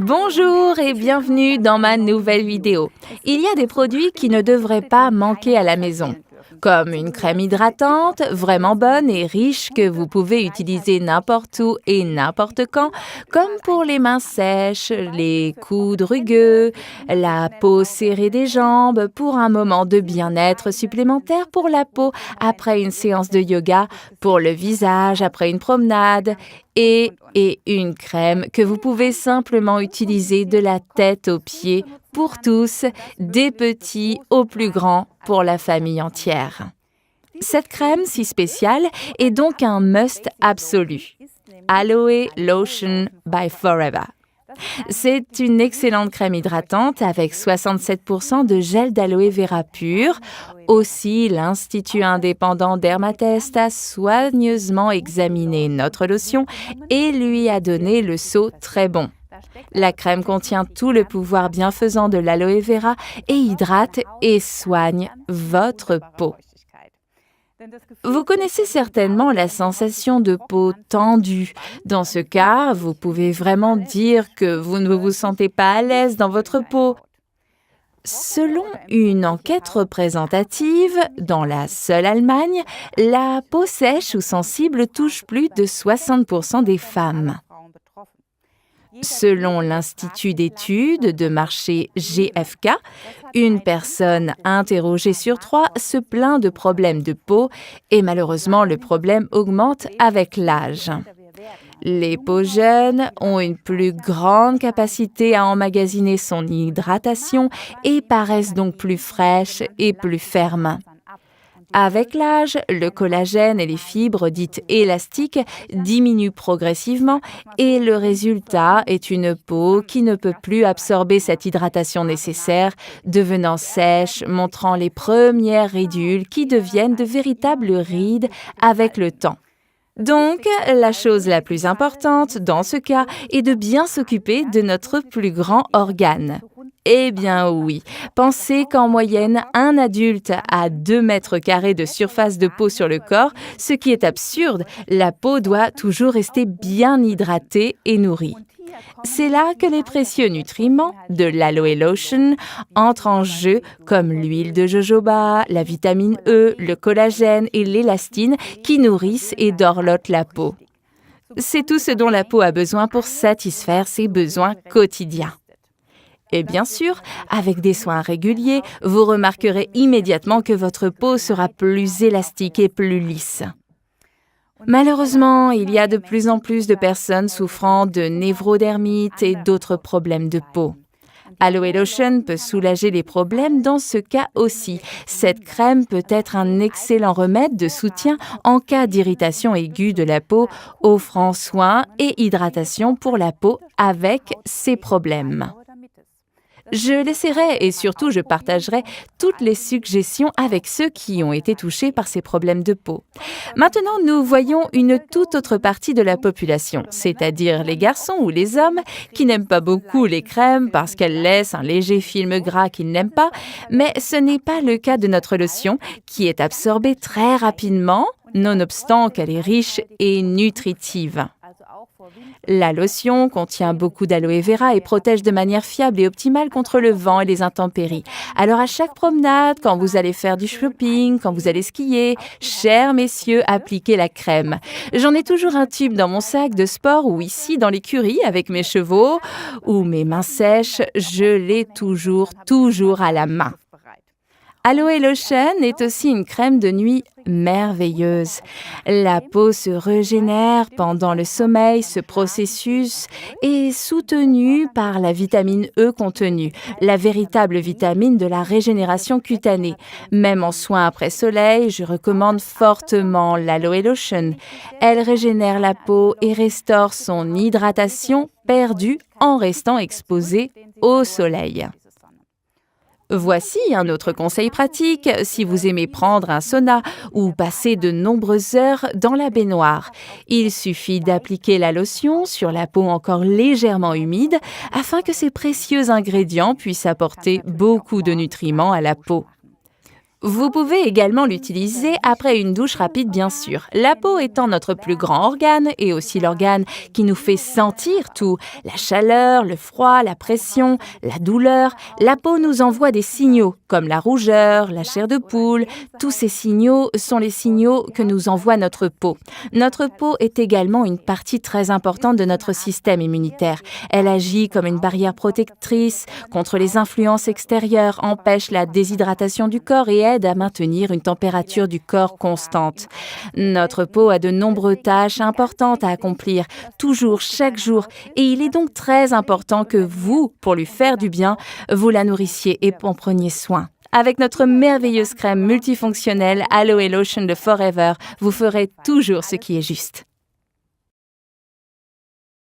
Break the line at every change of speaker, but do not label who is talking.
Bonjour et bienvenue dans ma nouvelle vidéo. Il y a des produits qui ne devraient pas manquer à la maison, comme une crème hydratante vraiment bonne et riche que vous pouvez utiliser n'importe où et n'importe quand, comme pour les mains sèches, les coudes rugueux, la peau serrée des jambes, pour un moment de bien-être supplémentaire pour la peau après une séance de yoga, pour le visage après une promenade, et une crème que vous pouvez simplement utiliser de la tête aux pieds pour tous, des petits aux plus grands, pour la famille entière. Cette crème si spéciale est donc un must absolu. Aloe Lotion by Forever. C'est une excellente crème hydratante avec 67% de gel d'aloe vera pur. Aussi, l'Institut indépendant Dermatest a soigneusement examiné notre lotion et lui a donné le sceau très bon. La crème contient tout le pouvoir bienfaisant de l'aloe vera et hydrate et soigne votre peau. Vous connaissez certainement la sensation de peau tendue. Dans ce cas, vous pouvez vraiment dire que vous ne vous sentez pas à l'aise dans votre peau. Selon une enquête représentative, dans la seule Allemagne, la peau sèche ou sensible touche plus de 60% des femmes. Selon l'Institut d'études de marché GfK, une personne interrogée sur 3 se plaint de problèmes de peau et malheureusement le problème augmente avec l'âge. Les peaux jeunes ont une plus grande capacité à emmagasiner son hydratation et paraissent donc plus fraîches et plus fermes. Avec l'âge, le collagène et les fibres dites élastiques diminuent progressivement et le résultat est une peau qui ne peut plus absorber cette hydratation nécessaire, devenant sèche, montrant les premières ridules qui deviennent de véritables rides avec le temps. Donc, la chose la plus importante dans ce cas est de bien s'occuper de notre plus grand organe. Eh bien oui, pensez qu'en moyenne, un adulte a 2 mètres carrés de surface de peau sur le corps, ce qui est absurde. La peau doit toujours rester bien hydratée et nourrie. C'est là que les précieux nutriments de l'Aloe Lotion entrent en jeu, comme l'huile de jojoba, la vitamine E, le collagène et l'élastine qui nourrissent et dorlotent la peau. C'est tout ce dont la peau a besoin pour satisfaire ses besoins quotidiens. Et bien sûr, avec des soins réguliers, vous remarquerez immédiatement que votre peau sera plus élastique et plus lisse. Malheureusement, il y a de plus en plus de personnes souffrant de névrodermite et d'autres problèmes de peau. Aloe Lotion peut soulager les problèmes dans ce cas aussi. Cette crème peut être un excellent remède de soutien en cas d'irritation aiguë de la peau, offrant soins et hydratation pour la peau avec ces problèmes. Je laisserai et surtout je partagerai toutes les suggestions avec ceux qui ont été touchés par ces problèmes de peau. Maintenant, nous voyons une toute autre partie de la population, c'est-à-dire les garçons ou les hommes qui n'aiment pas beaucoup les crèmes parce qu'elles laissent un léger film gras qu'ils n'aiment pas, mais ce n'est pas le cas de notre lotion qui est absorbée très rapidement, nonobstant qu'elle est riche et nutritive. La lotion contient beaucoup d'aloe vera et protège de manière fiable et optimale contre le vent et les intempéries. Alors à chaque promenade, quand vous allez faire du shopping, quand vous allez skier, chers messieurs, appliquez la crème. J'en ai toujours un tube dans mon sac de sport ou ici dans l'écurie avec mes chevaux ou mes mains sèches, je l'ai toujours à la main. Aloe Lotion est aussi une crème de nuit merveilleuse. La peau se régénère pendant le sommeil. Ce processus est soutenu par la vitamine E contenue, la véritable vitamine de la régénération cutanée. Même en soins après soleil, je recommande fortement l'Aloe Lotion. Elle régénère la peau et restaure son hydratation perdue en restant exposée au soleil. Voici un autre conseil pratique si vous aimez prendre un sauna ou passer de nombreuses heures dans la baignoire. Il suffit d'appliquer la lotion sur la peau encore légèrement humide afin que ces précieux ingrédients puissent apporter beaucoup de nutriments à la peau. Vous pouvez également l'utiliser après une douche rapide, bien sûr. La peau étant notre plus grand organe et aussi l'organe qui nous fait sentir tout, la chaleur, le froid, la pression, la douleur, la peau nous envoie des signaux comme la rougeur, la chair de poule. Tous ces signaux sont les signaux que nous envoie notre peau. Notre peau est également une partie très importante de notre système immunitaire. Elle agit comme une barrière protectrice contre les influences extérieures, empêche la déshydratation du corps et aide à maintenir une température du corps constante. Notre peau a de nombreuses tâches importantes à accomplir, toujours, chaque jour, et il est donc très important que vous, pour lui faire du bien, vous la nourrissiez et en preniez soin. Avec notre merveilleuse crème multifonctionnelle Aloe Lotion de Forever, vous ferez toujours ce qui est juste.